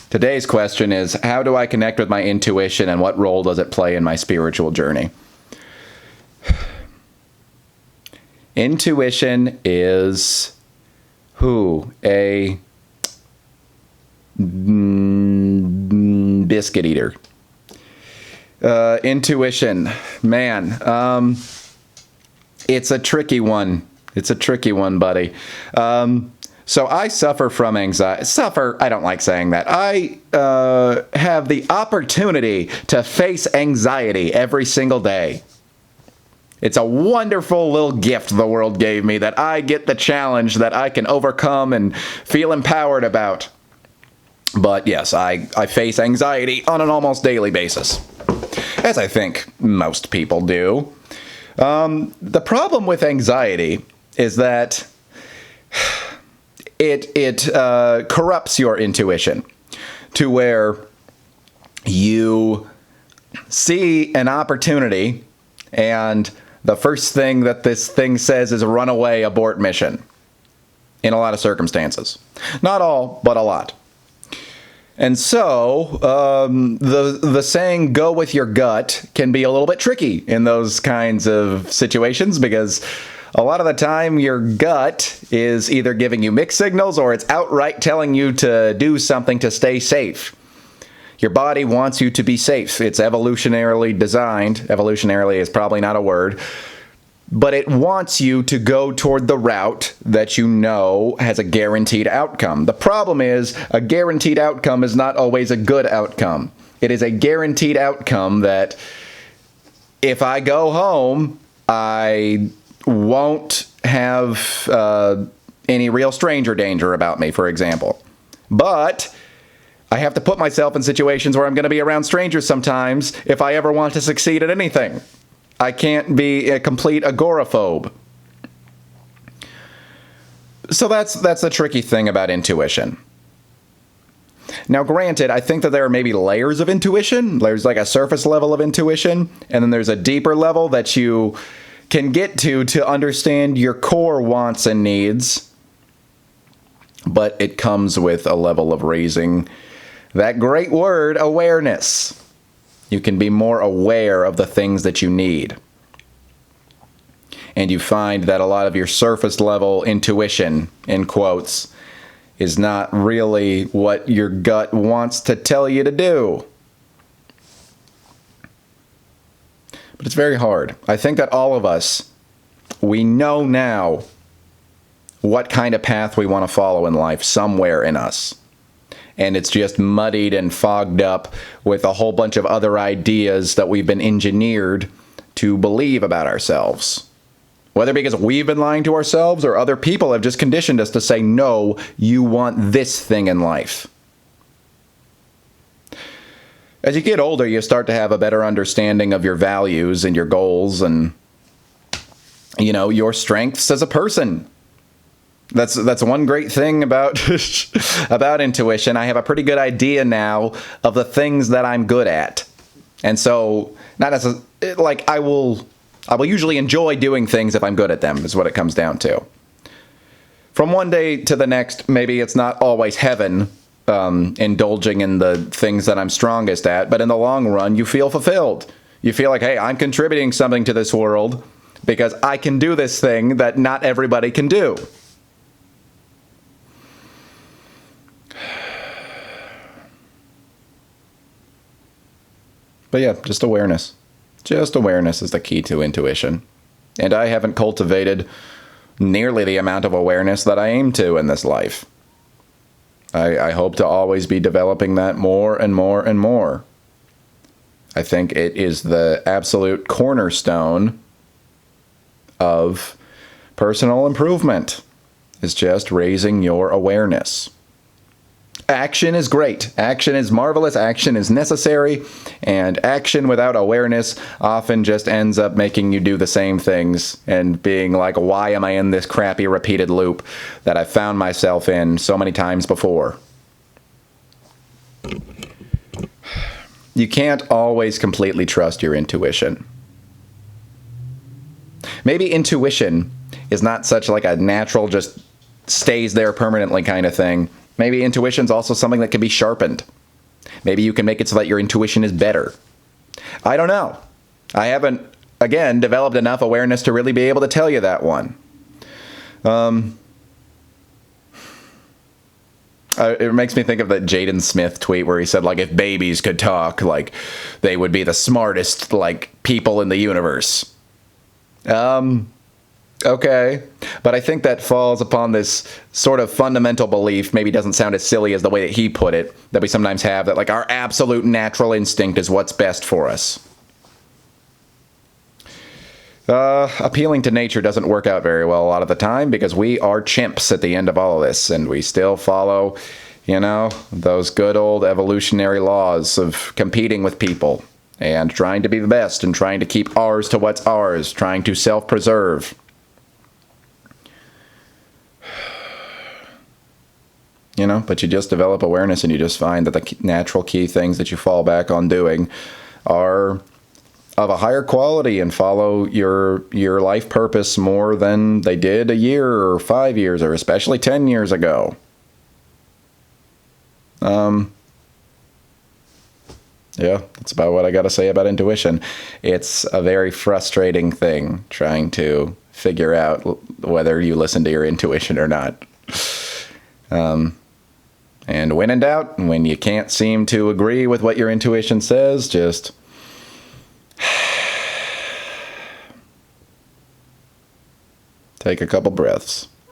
Today's question is, how do I connect with my intuition and what role does it play in my spiritual journey? Intuition is a biscuit eater. Intuition, man, it's a tricky one. It's a tricky one, buddy. So I suffer from anxiety. I don't like saying that. I have the opportunity to face anxiety every single day. It's a wonderful little gift the world gave me that I get the challenge that I can overcome and feel empowered about. But yes, I face anxiety on an almost daily basis, as I think most people do. The problem with anxiety is that it corrupts your intuition to where you see an opportunity and the first thing that this thing says is run away, abort mission, in a lot of circumstances. Not all, but a lot. And so the saying go with your gut can be a little bit tricky in those kinds of situations, because a lot of the time your gut is either giving you mixed signals or it's outright telling you to do something to stay safe. Your body wants you to be safe. It's evolutionarily designed. Evolutionarily is probably not a word. But it wants you to go toward the route that you know has a guaranteed outcome. The problem is, a guaranteed outcome is not always a good outcome. It is a guaranteed outcome that if I go home, I won't have any real stranger danger about me, for example. But I have to put myself in situations where I'm going to be around strangers sometimes if I ever want to succeed at anything. I can't be a complete agoraphobe. So that's the tricky thing about intuition. Now, granted, I think that there are maybe layers of intuition. There's like a surface level of intuition, and then there's a deeper level that you can get to understand your core wants and needs. But it comes with a level of raising that great word, awareness. You can be more aware of the things that you need. And you find that a lot of your surface level intuition, in quotes, is not really what your gut wants to tell you to do. But it's very hard. I think that all of us, we know now what kind of path we want to follow in life somewhere in us. And it's just muddied and fogged up with a whole bunch of other ideas that we've been engineered to believe about ourselves. Whether because we've been lying to ourselves or other people have just conditioned us to say, no, you want this thing in life. As you get older, you start to have a better understanding of your values and your goals and, you know, your strengths as a person. That's one great thing about about intuition. I have a pretty good idea now of the things that I'm good at. And so, not as like I will usually enjoy doing things if I'm good at them, is what it comes down to. From one day to the next, maybe it's not always heaven, indulging in the things that I'm strongest at, but in the long run, you feel fulfilled. You feel like, hey, I'm contributing something to this world because I can do this thing that not everybody can do. But yeah, just awareness. Just awareness is the key to intuition. And I haven't cultivated nearly the amount of awareness that I aim to in this life. I hope to always be developing that more and more and more. I think it is the absolute cornerstone of personal improvement, is just raising your awareness. Action is great. Action is marvelous. Action is necessary. And action without awareness often just ends up making you do the same things and being like, why am I in this crappy repeated loop that I found myself in so many times before? You can't always completely trust your intuition. Maybe intuition is not such like a natural, just stays there permanently kind of thing. Maybe intuition's also something that can be sharpened. Maybe you can make it so that your intuition is better. I don't know. I haven't, again, developed enough awareness to really be able to tell you that one. It makes me think of that Jaden Smith tweet where he said, like, if babies could talk, like, they would be the smartest, like, people in the universe. Okay. But I think that falls upon this sort of fundamental belief, maybe doesn't sound as silly as the way that he put it, that we sometimes have, that, like, our absolute natural instinct is what's best for us. Appealing to nature doesn't work out very well a lot of the time because we are chimps at the end of all of this, and we still follow, you know, those good old evolutionary laws of competing with people and trying to be the best and trying to keep ours to what's ours, trying to self-preserve. You know, but you just develop awareness and you just find that the natural key things that you fall back on doing are of a higher quality and follow your life purpose more than they did a year or 5 years or especially 10 years ago. Yeah, that's about what I got to say about intuition. It's a very frustrating thing trying to figure out whether you listen to your intuition or not. And when in doubt, when you can't seem to agree with what your intuition says, just take a couple breaths.